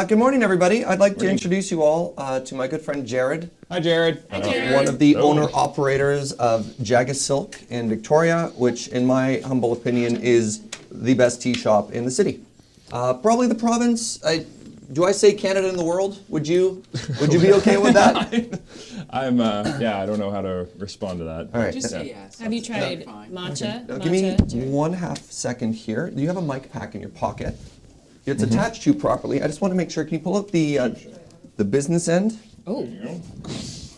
Good morning, everybody. I'd like to introduce you all to my good friend Jared. Hi, Jared. Hi, Jared. One of the owner-operators of Jagasilk in Victoria, which in my humble opinion is the best tea shop in the city. Probably the province. Do I say Canada and the world? Would you be okay with that? I don't know how to respond to that. All right. Just say yes. Have you tried matcha? Now, give me 1/2 second here. You have a mic pack in your pocket. It's attached to you properly. I just want to make sure. Can you pull up the business end? Oh.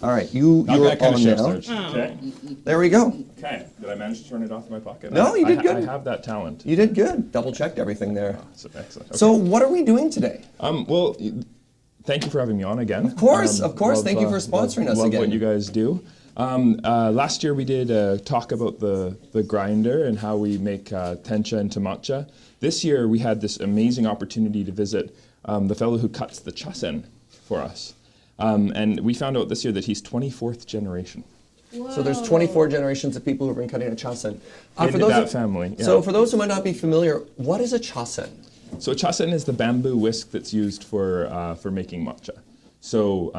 All right, you're on now. Okay. There we go. Okay. Did I manage to turn it off in my pocket? No, you did good. I have that talent. You did good. Double checked everything there. Excellent. Okay. So what are we doing today? Well, thank you for having me on again. Of course. Thank you for sponsoring us again. again. Love what you guys do. Last year we did a talk about the grinder and how we make tencha into matcha. This year we had this amazing opportunity to visit the fellow who cuts the chasen for us. And we found out this year that he's 24th generation. Whoa. So there's 24 generations of people who've been cutting a chasen. Family. Yeah. So for those who might not be familiar, what is a chasen? So a chasen is the bamboo whisk that's used for making matcha. So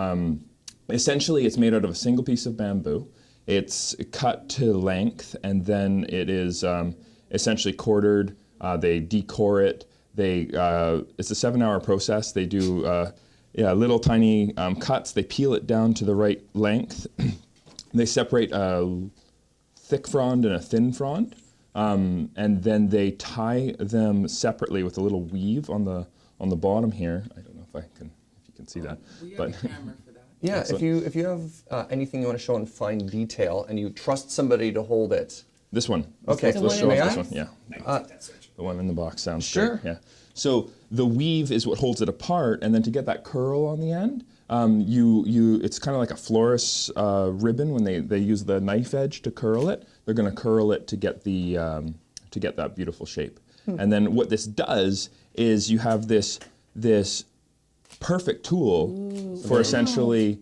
essentially it's made out of a single piece of bamboo. It's cut to length and then it is essentially quartered. They decore it. It's a 7-hour process. They do little tiny cuts. They peel it down to the right length. They separate a thick frond and a thin frond, and then they tie them separately with a little weave on the bottom here. I don't know if you can see that. We have a camera for that. Yeah, Excellent. if you have anything you want to show in fine detail and you trust somebody to hold it. This one. Okay, Let's show may off I? this one. Yeah. The one in the box sounds Sure. great. Yeah. So the weave is what holds it apart, and then to get that curl on the end, it's kind of like a florist's ribbon when they use the knife edge to curl it. They're going to curl it to get that beautiful shape. And then what this does is you have this perfect tool for essentially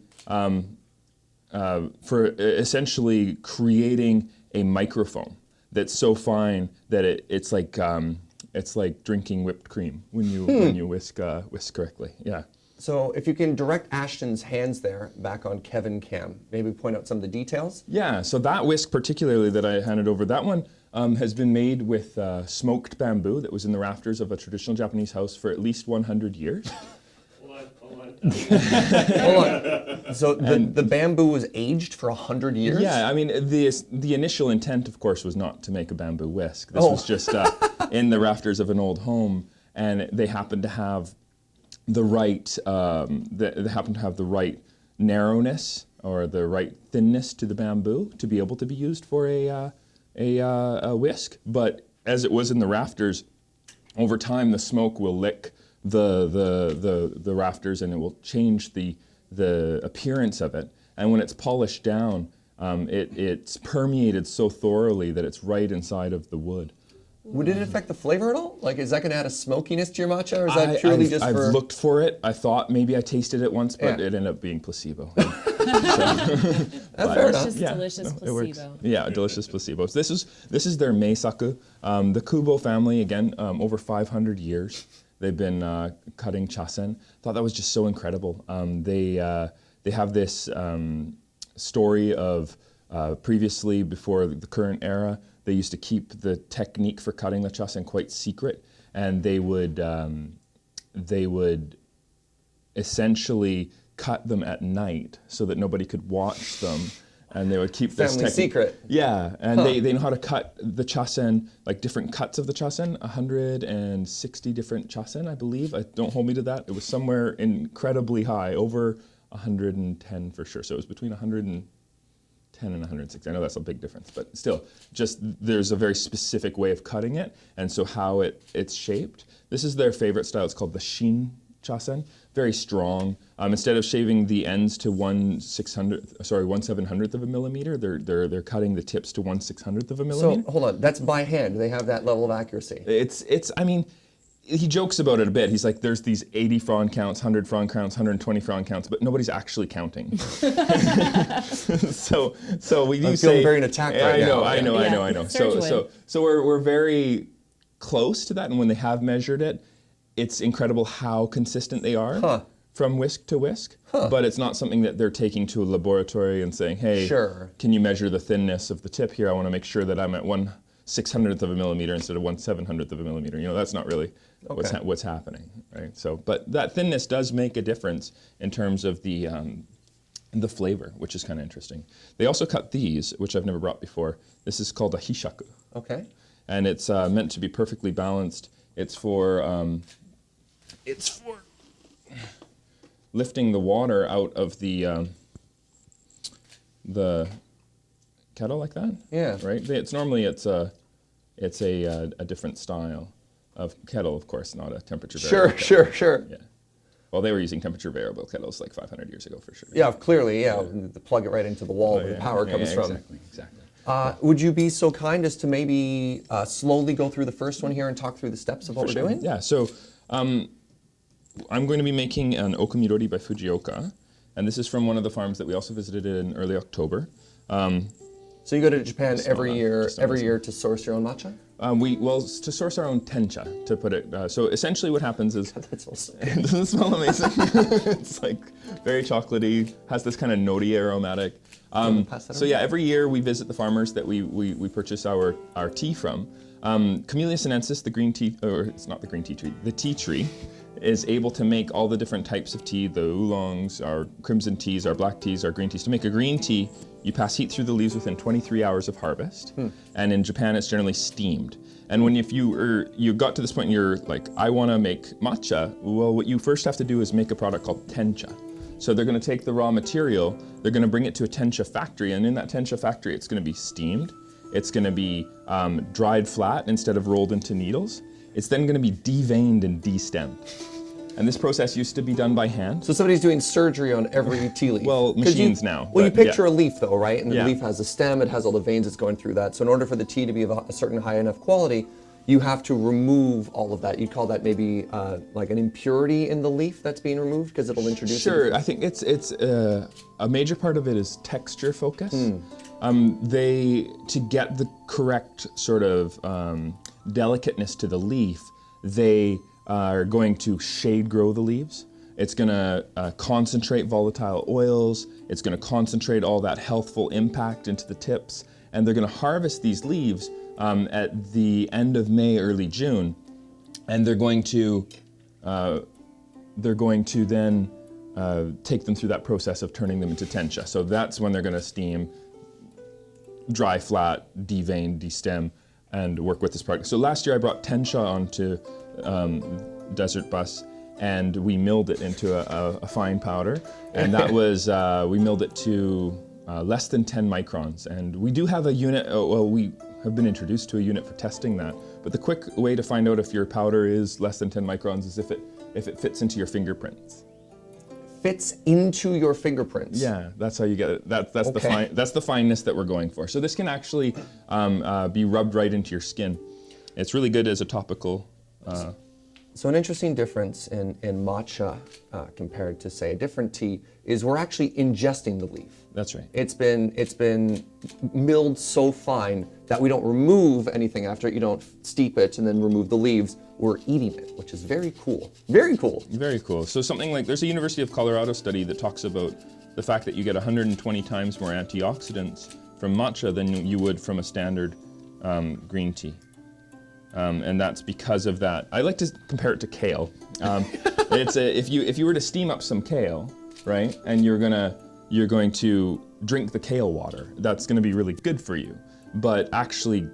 creating a microfoam that's so fine that it's like drinking whipped cream when you whisk correctly. Yeah. So if you can direct Ashton's hands there back on Kevin Cam, maybe point out some of the details. Yeah. So that whisk particularly that I handed over, that one has been made with smoked bamboo that was in the rafters of a traditional Japanese house for at least 100 years. Hold on. So the bamboo was aged for 100 years? Yeah, I mean, the initial intent, of course, was not to make a bamboo whisk. This was just in the rafters of an old home, and they happened to have the right narrowness or the right thinness to the bamboo to be able to be used for a whisk. But as it was in the rafters, over time the smoke will lick the rafters and it will change the appearance of it. And when it's polished down, it's permeated so thoroughly that it's right inside of the wood. Would it affect the flavor at all? Like, is that going to add a smokiness to your matcha, or is that purely I've looked for it. I thought maybe I tasted it once, but it ended up being placebo. That's fair enough. Delicious placebo. Yeah, delicious placebo. So this is their meisaku. The Kubo family, again, over 500 years. They've been cutting chasen. Thought that was just so incredible. They have this story of previously, before the current era, they used to keep the technique for cutting the chasen quite secret, and they would essentially cut them at night so that nobody could watch them. And they would keep this family secret. Yeah, and they know how to cut the chasen, like different cuts of the chasen, 160 different chasen, I believe. Don't hold me to that. It was somewhere incredibly high, over 110 for sure. So it was between 110 and 160. I know that's a big difference, but still, just there's a very specific way of cutting it, and so how it's shaped. This is their favorite style. It's called the shin chasen. Very strong. Instead of shaving the ends to 1/700th of a millimeter, they're cutting the tips to 1/600th of a millimeter. So hold on, that's by hand. They have that level of accuracy. I mean, he jokes about it a bit. He's like, there's these 80 frond counts, 100 frond counts, 120 frond counts, but nobody's actually counting. so we do I'm say. feeling very attacked right now. I know. So we're very close to that, and when they have measured it, it's incredible how consistent they are. Huh. From whisk to whisk, but it's not something that they're taking to a laboratory and saying, hey, Sure. can you measure the thinness of the tip here? I want to make sure that I'm at 1/600th of a millimeter instead of 1/700th of a millimeter. You know, that's not really what's happening, right? So, but that thinness does make a difference in terms of the flavor, which is kind of interesting. They also cut these, which I've never brought before. This is called a hishaku. Okay. And it's meant to be perfectly balanced. It's for lifting the water out of the kettle like that. Yeah. Right. It's a different style of kettle, of course, not a temperature variable. Sure. Yeah. Well, they were using temperature variable kettles like 500 years ago for sure. Yeah, clearly, yeah. Plug it right into the wall where the power comes from. Exactly. Would you be so kind as to maybe slowly go through the first one here and talk through the steps of what we're doing? Yeah. So. I'm going to be making an Okamidori by Fujioka, and this is from one of the farms that we also visited in early October. So you go to Japan every year to source your own matcha? To source our own tencha, to put it. So essentially what happens is, That smells it doesn't smell amazing. It's like very chocolatey, has this kind of notey aromatic. So yeah, every year we visit the farmers that we purchase our tea from. Camellia sinensis, the green tea, or it's not the green tea tree, the tea tree, is able to make all the different types of tea, the oolongs, our crimson teas, our black teas, our green teas. To make a green tea, you pass heat through the leaves within 23 hours of harvest. And in Japan, it's generally steamed. And if you got to this point and you're like, I want to make matcha, well, what you first have to do is make a product called tencha. So they're going to take the raw material, they're going to bring it to a tencha factory, and in that tencha factory, it's going to be steamed. It's going to be dried flat instead of rolled into needles. It's then going to be deveined and destemmed. And this process used to be done by hand. So somebody's doing surgery on every tea leaf. Well, machines now. Well, you picture a leaf though, right? And the Yeah. leaf has a stem, it has all the veins that's going through that. So in order for the tea to be of a certain high enough quality, you have to remove all of that. You'd call that maybe like an impurity in the leaf that's being removed because it'll introduce Sure, I think it's a major part of it is texture focus. To get the correct sort of delicateness to the leaf, they are going to shade grow the leaves. It's going to concentrate volatile oils. It's going to concentrate all that healthful impact into the tips. And they're going to harvest these leaves at the end of May, early June. And they're going to then take them through that process of turning them into tencha. So that's when they're going to steam, dry flat, devein, destem, and work with this product. So last year I brought tencha onto Desert Bus, and we milled it into a fine powder. And that was, we milled it to less than 10 microns. And we do have a unit, we have been introduced to a unit for testing that. But the quick way to find out if your powder is less than 10 microns is if it fits into your fingerprints. Fits into your fingerprints. Yeah, that's how you get it. That's the fineness that we're going for. So this can actually be rubbed right into your skin. It's really good as a topical. So an interesting difference in matcha compared to, say, a different tea is we're actually ingesting the leaf. That's right. It's been milled so fine that we don't remove anything after it. You don't steep it and then remove the leaves. We're eating it, which is very cool. Very cool. Very cool. So something like, there's a University of Colorado study that talks about the fact that you get 120 times more antioxidants from matcha than you would from a standard green tea. And that's because of that. I like to compare it to kale. If you were to steam up some kale, right, and you're going to drink the kale water, that's going to be really good for you. But actually,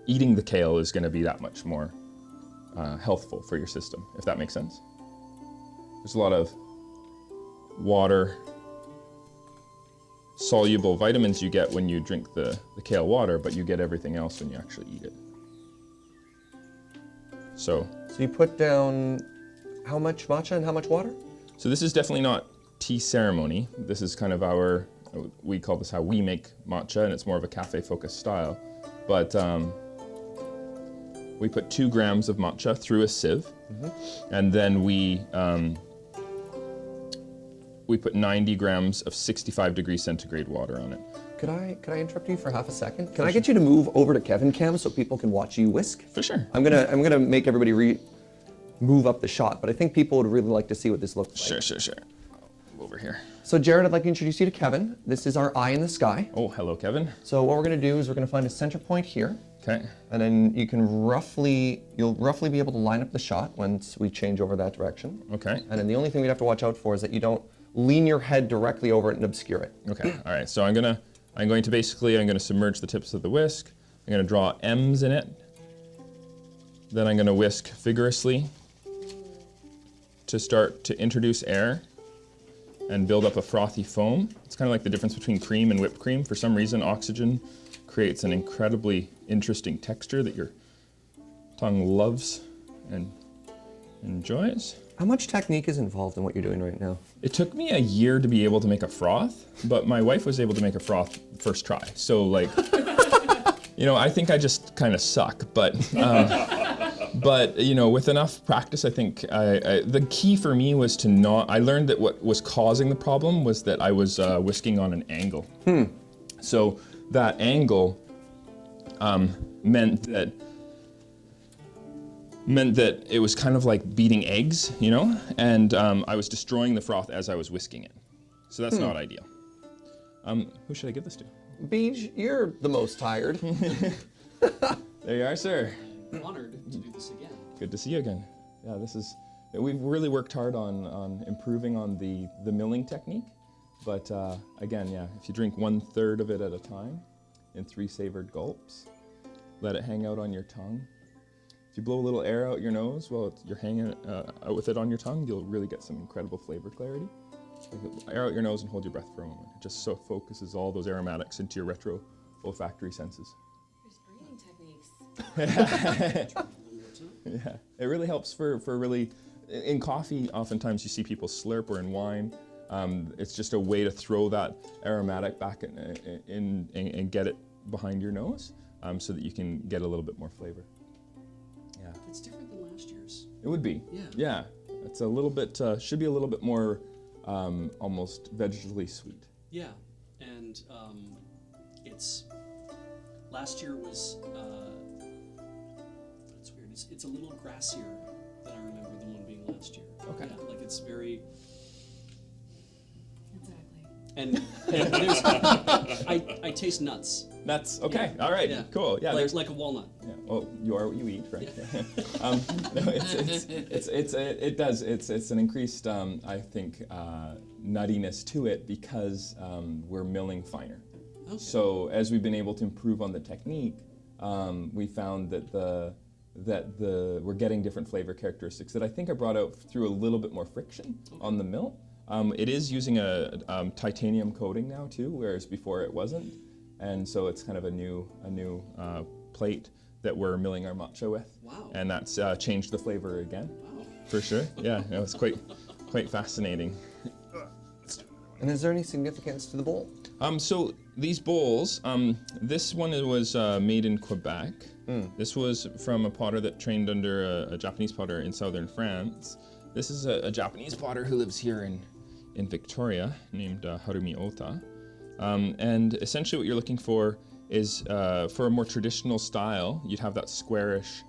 eating the kale is going to be that much more healthful for your system, if that makes sense. There's a lot of water, soluble vitamins you get when you drink the kale water, but you get everything else when you actually eat it. So you put down how much matcha and how much water? So this is definitely not tea ceremony. This is kind of we call this how we make matcha, and it's more of a cafe-focused style. But we put 2 grams of matcha through a sieve, and then we put 90 grams of 65 degrees centigrade water on it. Could I interrupt you for half a second? Can I get you to move over to Kevin Cam so people can watch you whisk? For sure. I'm gonna make everybody move up the shot, but I think people would really like to see what this looks like. Sure. Over here. So Jared, I'd like to introduce you to Kevin. This is our eye in the sky. Oh, hello, Kevin. So what we're gonna do is we're gonna find a center point here. Okay. And then you'll roughly be able to line up the shot once we change over that direction. Okay. And then the only thing we'd have to watch out for is that you don't lean your head directly over it and obscure it. Okay. All right. So I'm going to submerge the tips of the whisk. I'm going to draw M's in it. Then I'm going to whisk vigorously to start to introduce air and build up a frothy foam. It's kind of like the difference between cream and whipped cream. For some reason, oxygen creates an incredibly interesting texture that your tongue loves and enjoys. How much technique is involved in what you're doing right now? It took me a year to be able to make a froth, but my wife was able to make a froth first try. So like, I think I just kind of suck, but with enough practice, I think the key for me was I learned that what was causing the problem was that I was whisking on an angle. So that angle meant that it was kind of like beating eggs, and I was destroying the froth as I was whisking it. So that's not ideal. Who should I give this to? Beej, you're the most tired. There you are, sir. I'm honored to do this again. Good to see you again. Yeah, we've really worked hard on improving on the milling technique. But again, if you drink 1/3 of it at a time in 3 savored gulps, let it hang out on your tongue. If you blow a little air out your nose while you're hanging out with it on your tongue, you'll really get some incredible flavor clarity. Air out your nose and hold your breath for a moment. It just so focuses all those aromatics into your retro olfactory senses. There's breathing techniques. Yeah, it really helps for really, in coffee, oftentimes you see people slurp, or in wine. It's just a way to throw that aromatic back in and get it behind your nose so that you can get a little bit more flavor. Yeah. It's different than last year's. It would be. Yeah. It's a little bit, should be a little bit more almost vegetally sweet. Yeah, and it's, last year was, it's weird, it's a little grassier than I remember the one being last year. Okay. Yeah, like it's very, Exactly. and there's, I taste nuts. Nuts. Okay. Yeah. All right. Yeah. Cool. Yeah. Like a walnut. Yeah. Well, you are what you eat, right? No, it does. It's an increased, I think, nuttiness to it because we're milling finer. Okay. So as we've been able to improve on the technique, we found that we're getting different flavor characteristics that I think are brought out through a little bit more friction on the mill. It is using a titanium coating now too, whereas before it wasn't. And so it's kind of a new plate that we're milling our matcha with. Wow. And that's changed the flavor again. Wow. For sure. Yeah, it was quite fascinating. And is there any significance to the bowl? So these bowls, this one was made in Quebec. This was from a potter that trained under a Japanese potter in southern France. This is a Japanese potter who lives here in Victoria, named Harumi Ota. And essentially what you're looking for is, for a more traditional style, you'd have that squarish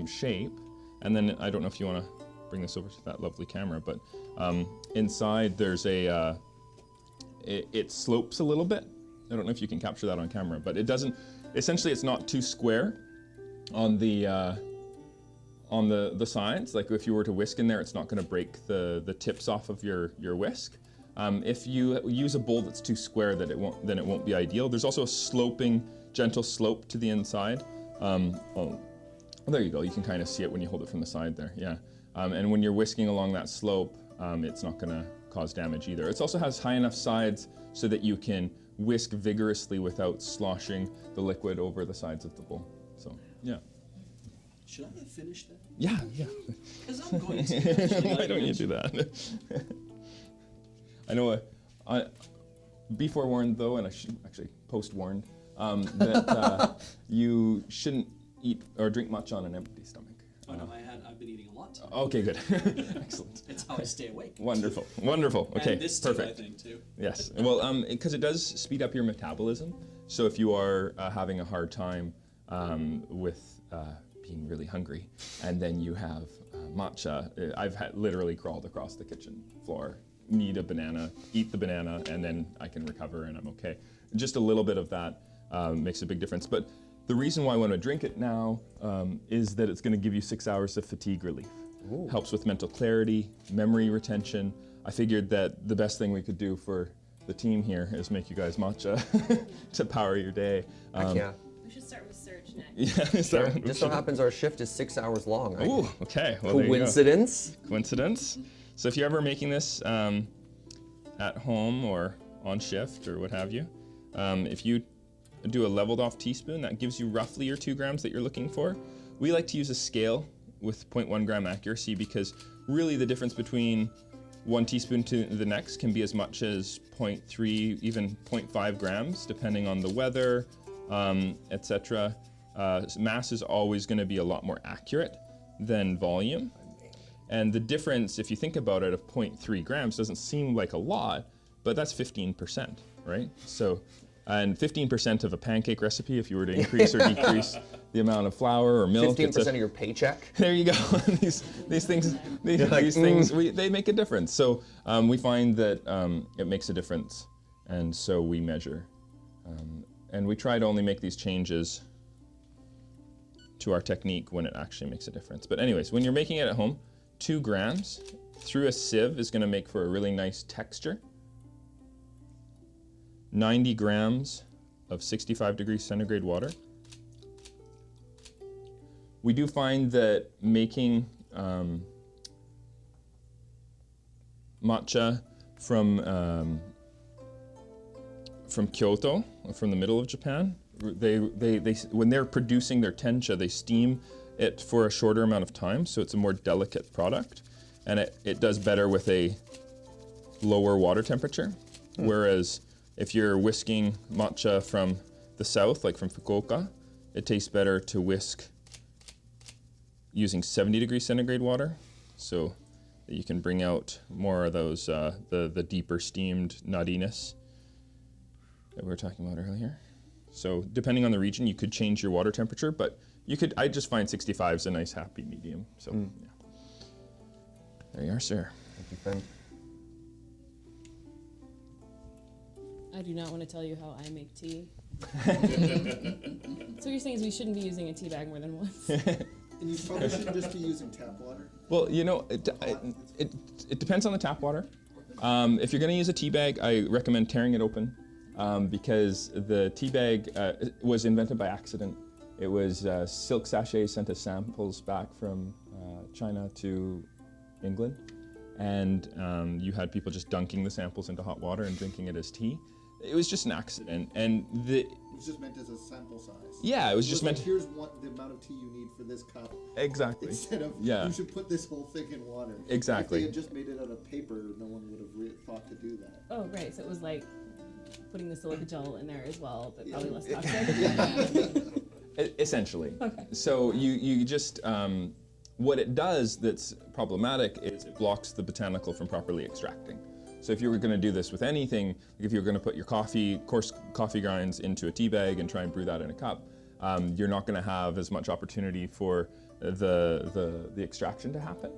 shape. And then, I don't know if you want to bring this over to that lovely camera, but inside there's it slopes a little bit. I don't know if you can capture that on camera, but it doesn't, essentially it's not too square on the sides. Like if you were to whisk in there, it's not going to break the tips off of your whisk. If you use a bowl that's too square, then it won't be ideal. There's also a gentle slope to the inside. Oh, there you go. You can kind of see it when you hold it from the side there. Yeah. And when you're whisking along that slope, it's not going to cause damage either. It also has high enough sides so that you can whisk vigorously without sloshing the liquid over the sides of the bowl. So, yeah. Should I have finished that? Yeah. Because I'm going to. Why don't you do that? I know, be forewarned though, and I should actually post-warned, that you shouldn't eat or drink much on an empty stomach. Oh no, I've been eating a lot. Okay, good. Excellent. It's how I stay awake. Wonderful. Okay, and this too, perfect. I think too. Yes. Well, because it does speed up your metabolism. So if you are having a hard time with being really hungry, and then you have matcha, I've literally crawled across the kitchen floor, need a banana, eat the banana, and then I can recover and I'm okay. Just a little bit of that makes a big difference. But the reason why I want to drink it now is that it's going to give you 6 hours of fatigue relief. Ooh. Helps with mental clarity, memory retention. I figured that the best thing we could do for the team here is make you guys matcha to power your day. Yeah. We should start with Serge next. Yeah, Just so happens our shift is 6 hours long. Ooh, okay. Well, coincidence? Coincidence. So if you're ever making this at home or on shift or what have you, if you do a leveled off teaspoon, that gives you roughly your 2 grams that you're looking for. We like to use a scale with 0.1 gram accuracy because really the difference between 1 teaspoon to the next can be as much as 0.3, even 0.5 grams, depending on the weather, etc. Mass is always going to be a lot more accurate than volume. And the difference, if you think about it, of 0.3 grams doesn't seem like a lot, but that's 15%, right? So, and 15% of a pancake recipe, if you were to increase or decrease the amount of flour or milk. 15% of your paycheck? There you go. these things, they make a difference. So we find that it makes a difference, and so we measure. And we try to only make these changes to our technique when it actually makes a difference. But anyways, when you're making it at home, 2 grams through a sieve is going to make for a really nice texture. 90 grams of 65 degrees centigrade water. We do find that making matcha from Kyoto, from the middle of Japan, they when they're producing their tencha, they steam it for a shorter amount of time, so it's a more delicate product, and it does better with a lower water temperature, whereas if you're whisking matcha from the south, like from Fukuoka, it tastes better to whisk using 70 degrees centigrade water, so that you can bring out more of those, the deeper steamed nuttiness that we were talking about earlier. So depending on the region, you could change your water temperature, but I just find 65 is a nice happy medium. So yeah. There you are, sir. Thank you, Ben. I do not want to tell you how I make tea. So what you're saying is we shouldn't be using a tea bag more than once. And you probably shouldn't just be using tap water. Well, you know, it depends on the tap water. If you're going to use a tea bag, I recommend tearing it open because the tea bag was invented by accident. It was Silk Sachet sent us samples back from China to England, and you had people just dunking the samples into hot water and drinking it as tea. It was just an accident, and it was just meant as a sample size. Yeah, it was just meant. Like, here's the amount of tea you need for this cup. Exactly. Instead of you should put this whole thing in water. Exactly. If they had just made it out of paper, no one would have thought to do that. Oh, right. So it was like putting the silica gel in there as well, but probably less toxic. Essentially. Okay. So you just what it does that's problematic is it blocks the botanical from properly extracting. So if you were going to do this with anything, like if you were going to put your coarse coffee grinds into a tea bag and try and brew that in a cup, you're not going to have as much opportunity for the extraction to happen.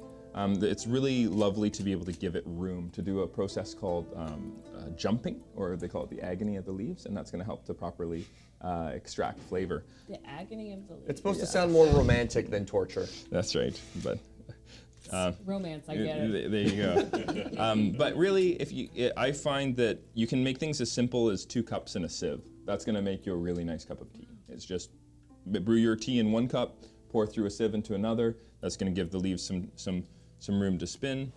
It's really lovely to be able to give it room to do a process called jumping, or they call it the agony of the leaves, and that's going to help to properly extract flavor. The agony of the leaves. It's supposed to sound more romantic than torture. That's right, but. Romance, I get it. There you go. But really, I find that you can make things as simple as 2 cups and a sieve. That's going to make you a really nice cup of tea. It's just brew your tea in 1 cup, pour through a sieve into another. That's going to give the leaves some room to spin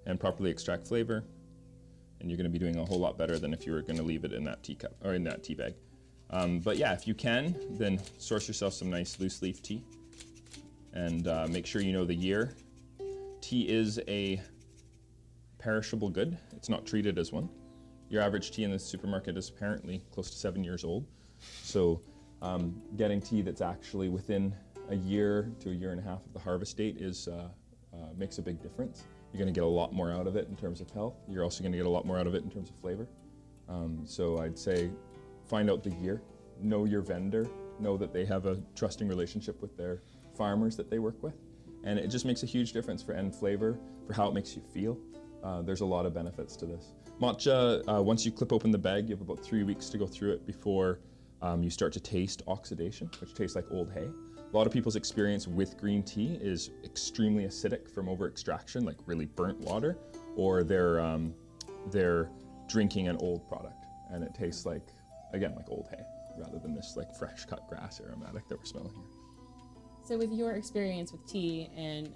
and properly extract flavor. And you're going to be doing a whole lot better than if you were going to leave it in that teacup or in that tea bag. But yeah, if you can, then source yourself some nice loose leaf tea. And make sure you know the year. Tea is a perishable good. It's not treated as one. Your average tea in the supermarket is apparently close to 7 years old. So getting tea that's actually within a year to a year and a half of the harvest date makes a big difference. You're going to get a lot more out of it in terms of health. You're also going to get a lot more out of it in terms of flavor. So I'd say find out the year, know your vendor, know that they have a trusting relationship with their farmers that they work with, and it just makes a huge difference for end flavor, for how it makes you feel. There's a lot of benefits to this. Matcha, once you clip open the bag, you have about 3 weeks to go through it before you start to taste oxidation, which tastes like old hay. A lot of people's experience with green tea is extremely acidic from over extraction, like really burnt water, or they're drinking an old product and it tastes like, again, like old hay rather than this like fresh cut grass aromatic that we're smelling here. So with your experience with tea and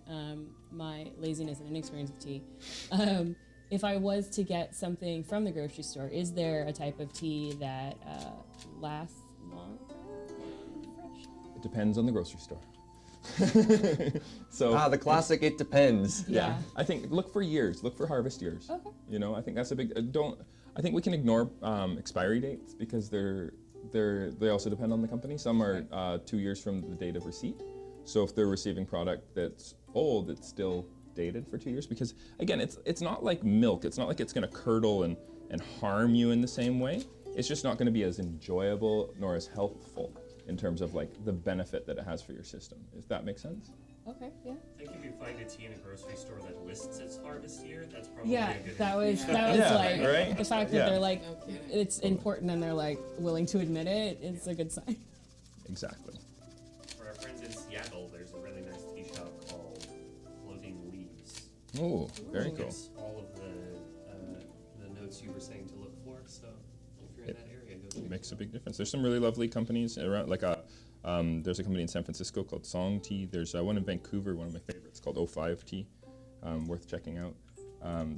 my laziness and inexperience with tea, if I was to get something from the grocery store, is there a type of tea that lasts longer? It depends on the grocery store. So The classic, it depends. Yeah. I think look for years, look for harvest years. Okay. You know, I think that's a big. I think we can ignore expiry dates because they also depend on the company. Some are 2 years from the date of receipt. So if they're receiving product that's old, it's still dated for 2 years. Because again, it's not like milk. It's not like it's going to curdle and harm you in the same way. It's just not going to be as enjoyable nor as healthful in terms of like the benefit that it has for your system. If that makes sense. Okay, yeah. I think if you find a tea in a grocery store that lists its harvest year, that's probably Yeah, a good that was Yeah, like right? the fact that Yeah. they're like it's important and they're like willing to admit it. It's a good sign. Exactly. For our friends in Seattle, there's a really nice tea shop called Floating Leaves. Oh, very cool. It's all of the notes you were saying to look for. So if you're in that area, go check It makes it a big difference. There's some really lovely companies around, like there's a company in San Francisco called Song Tea. There's one in Vancouver, one of my favorites, called O5 Tea, worth checking out.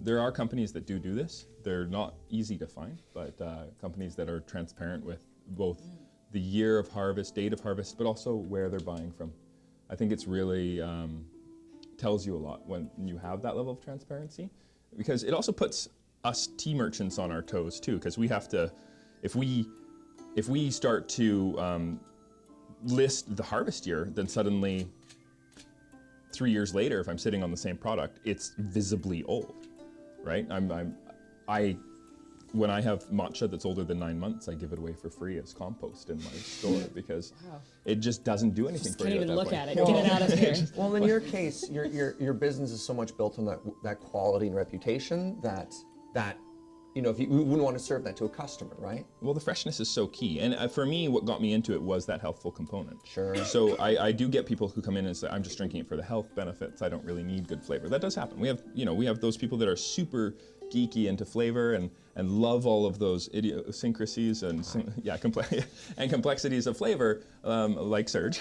There are companies that do this. They're not easy to find, but companies that are transparent with both the year of harvest, date of harvest, but also where they're buying from. I think it's really tells you a lot when you have that level of transparency, because it also puts us tea merchants on our toes too, because we have to, if we start to list the harvest year, then suddenly 3 years later, if I'm sitting on the same product, it's visibly old, right? When I have matcha that's older than 9 months, I give it away for free as compost in my store because it just doesn't do anything for Can't you even at that look point. at it. Get it out of here. Well, in your case, your business is so much built on that quality and reputation that if you wouldn't want to serve that to a customer, right? Well, the freshness is so key. And for me, what got me into it was that healthful component. Sure. So I do get people who come in and say, I'm just drinking it for the health benefits. I don't really need good flavor. That does happen. We have those people that are super geeky into flavor and love all of those idiosyncrasies and and complexities of flavor, like Serge.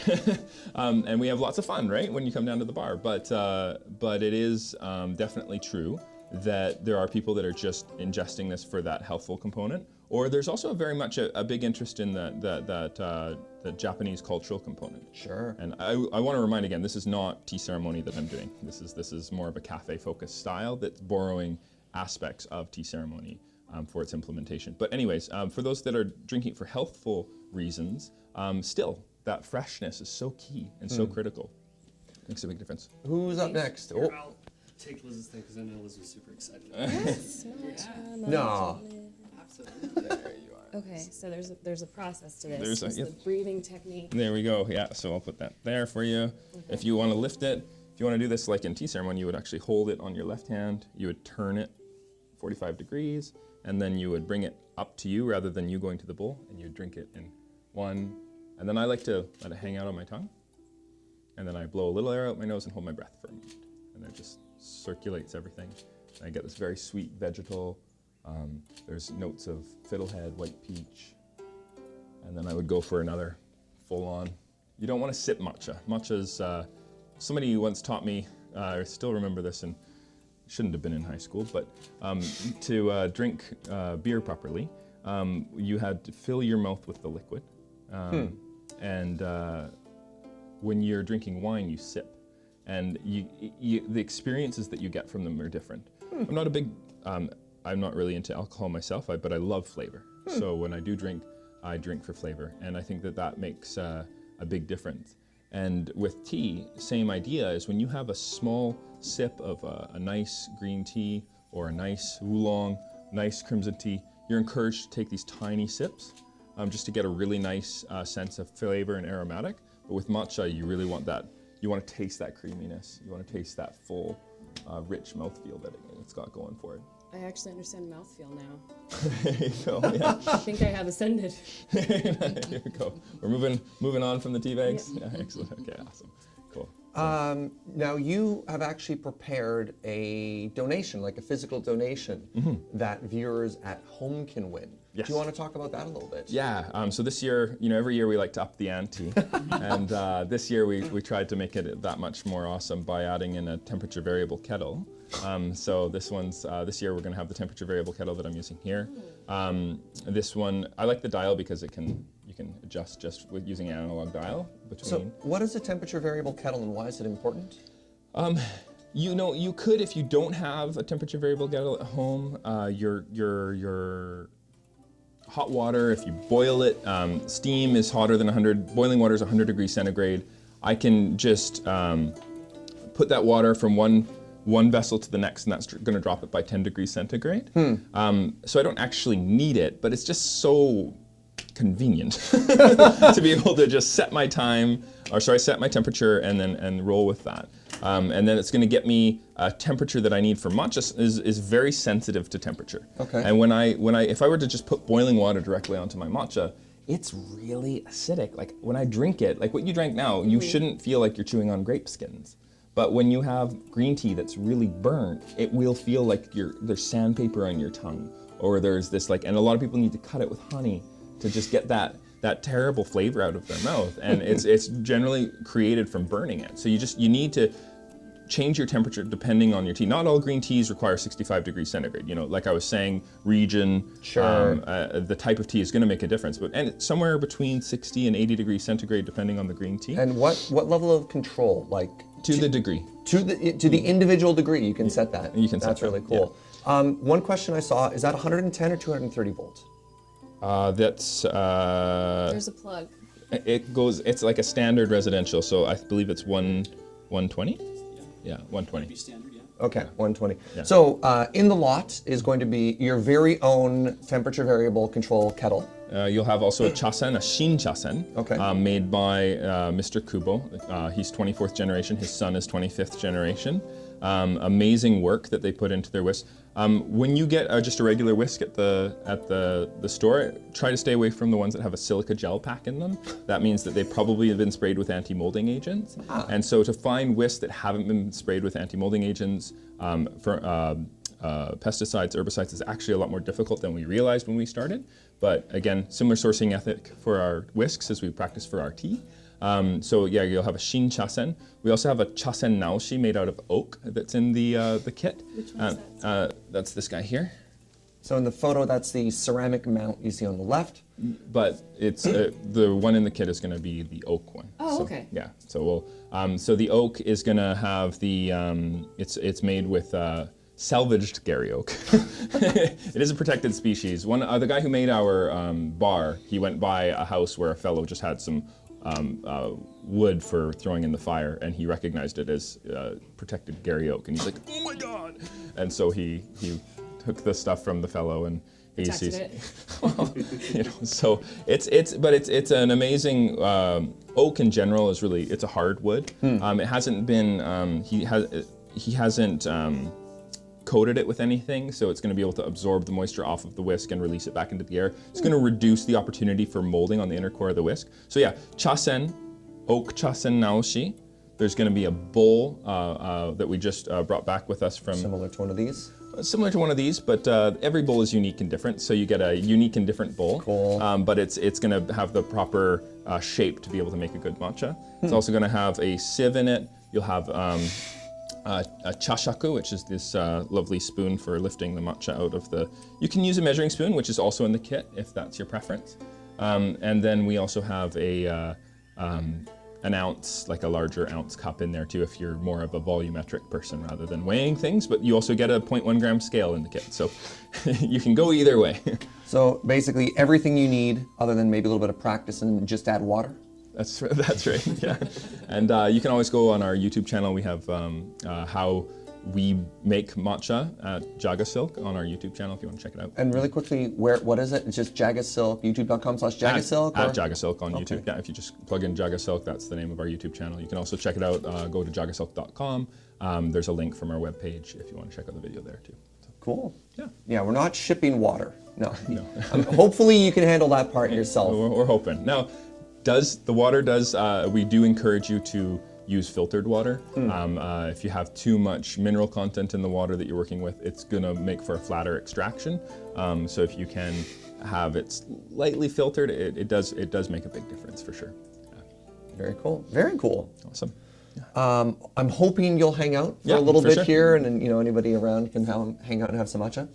And we have lots of fun, right, when you come down to the bar. But it is definitely true that there are people that are just ingesting this for that healthful component, or there's also very much a big interest in the Japanese cultural component. Sure. And I want to remind again, this is not tea ceremony that I'm doing. This is more of a cafe-focused style that's borrowing aspects of tea ceremony for its implementation. But anyways, for those that are drinking for healthful reasons, still that freshness is so key and so critical. Makes a big difference. Who's up next? Here, Oh, I'll take Liz's thing because I know Liz was super excited. no. Absolutely. There you are. Okay, so there's a process to this. There's a- It's yep. the breathing technique. There we go. Yeah, so I'll put that there for you. If you want to lift it, if you want to do this like in tea ceremony, you would actually hold it on your left hand, you would turn it 45 degrees, and then you would bring it up to you rather than you going to the bowl, and you would drink it in one. And then I like to let it hang out on my tongue, and then I blow a little air out my nose and hold my breath for a moment. And it just circulates everything. And I get this very sweet vegetal. There's notes of fiddlehead, white peach. And then I would go for another full on. You don't want to sip matcha. Matcha's, somebody once taught me, I still remember this and shouldn't have been in high school, but to drink beer properly, you had to fill your mouth with the liquid. And when you're drinking wine, you sip. And the experiences that you get from them are different. I'm not a big, I'm not really into alcohol myself, but I love flavor. So when I do drink, I drink for flavor. And I think that makes a big difference. And with tea, same idea is when you have a small sip of a nice green tea or a nice oolong, nice crimson tea, you're encouraged to take these tiny sips just to get a really nice sense of flavor and aromatic. But with matcha, you really want that you want to taste that creaminess. You want to taste that full, rich mouthfeel that it's got going for it. I actually understand mouthfeel now. There you go. Yeah. I think I have ascended. Here we go. We're moving on from the tea bags. Yeah, excellent. Okay, awesome. Cool. Now you have actually prepared a donation, like a physical donation, that viewers at home can win. Yes. Do you want to talk about that a little bit? Yeah, so this year, every year we like to up the ante. And this year we tried to make it that much more awesome by adding in a temperature variable kettle. So this year we're going to have the temperature variable kettle that I'm using here. This one, I like the dial because you can adjust just with using an analog dial between. So what is a temperature variable kettle and why is it important? You could, if you don't have a temperature variable kettle at home, your hot water, if you boil it, steam is hotter than 100, boiling water is 100 degrees centigrade. I can just put that water from one vessel to the next, and that's going to drop it by 10 degrees centigrade. So I don't actually need it, but it's just so convenient to be able to just set my temperature and roll with that. And then it's going to get me a temperature that I need for matcha is very sensitive to temperature. Okay. And if I were to just put boiling water directly onto my matcha, it's really acidic. Like when I drink it, like what you drank now, you shouldn't feel like you're chewing on grape skins. But when you have green tea that's really burnt, it will feel like there's sandpaper on your tongue, or there's this and a lot of people need to cut it with honey to just get that terrible flavor out of their mouth, and it's generally created from burning it. So you need to change your temperature depending on your tea. Not all green teas require 65 degrees centigrade. Like I was saying, region, Sure. The type of tea is going to make a difference. And it's somewhere between 60 and 80 degrees centigrade depending on the green tea. And what level of control, To the degree. to the individual degree, you can set that. You can set That's that, really cool. One question I saw, is that 110 or 230 volts? That's There's a plug. it's like a standard residential, so I believe it's 120. Yeah, 120. Be standard, yeah. Okay, 120. Yeah. So in the lot is going to be your very own temperature variable control kettle. You'll have also a chasen, a shin chasen, Okay. made by Mr. Kubo. He's 24th generation. His son is 25th generation. Amazing work that they put into their whisk. When you get just a regular whisk at the store, try to stay away from the ones that have a silica gel pack in them. That means that they probably have been sprayed with anti-molding agents. And so to find whisks that haven't been sprayed with anti-molding agents, pesticides, herbicides is actually a lot more difficult than we realized when we started. But again, similar sourcing ethic for our whisks as we practice for our tea. So yeah, you'll have a shin chasen. We also have a chasen naoshi made out of oak that's in the kit. Which one is that? That's this guy here. So in the photo, that's the ceramic mount you see on the left. But it's the one in the kit is going to be the oak one. Oh, So, okay. Yeah. So we'll. So the oak is going to have the. It's made with salvaged Gary oak. It is a protected species. The guy who made our bar, he went by a house where a fellow just had some wood for throwing in the fire, and he recognized it as protected Gary oak, and he's like, "Oh my God!" And so he took the stuff from the fellow and Protected it. well, so it's an amazing oak in general is really, it's a hard wood. It hasn't been he hasn't coated it with anything, so it's going to be able to absorb the moisture off of the whisk and release it back into the air. It's going to reduce the opportunity for molding on the inner core of the whisk. So yeah, chasen, oak chasen naoshi. There's going to be a bowl that we just brought back with us from. Similar to one of these. Similar to one of these, but every bowl is unique and different, so you get a unique and different bowl. Cool. But it's going to have the proper shape to be able to make a good matcha. It's also going to have a sieve in it. You'll have a chashaku, which is this lovely spoon for lifting the matcha out of the... You can use a measuring spoon, which is also in the kit, if that's your preference. And then we also have an ounce, like a larger ounce cup in there too, if you're more of a volumetric person rather than weighing things, but you also get a 0.1 gram scale in the kit, so you can go either way. So basically everything you need, other than maybe a little bit of practice, and just add water. That's right, yeah. And you can always go on our YouTube channel. We have how We make matcha at Jagasilk on our YouTube channel if you want to check it out. And really quickly, what is it? It's just Jagasilk, youtube.com/Jagasilk? At or- Jagasilk on Okay. YouTube. Yeah, if you just plug in Jagasilk, that's the name of our YouTube channel. You can also check it out. Go to jagasilk.com. There's a link from our webpage if you want to check out the video there too. So, Cool. yeah. Yeah, we're not shipping water. No. No. Hopefully you can handle that part yourself. We're hoping. Now, we do encourage you to use filtered water. If you have too much mineral content in the water that you're working with, it's gonna make for a flatter extraction. So if you can have it slightly filtered, it does make a big difference for sure. Yeah. Very cool. Very cool. Awesome. I'm hoping you'll hang out for Yeah, a little for bit sure. here, and then, anybody around can hang out and have some matcha.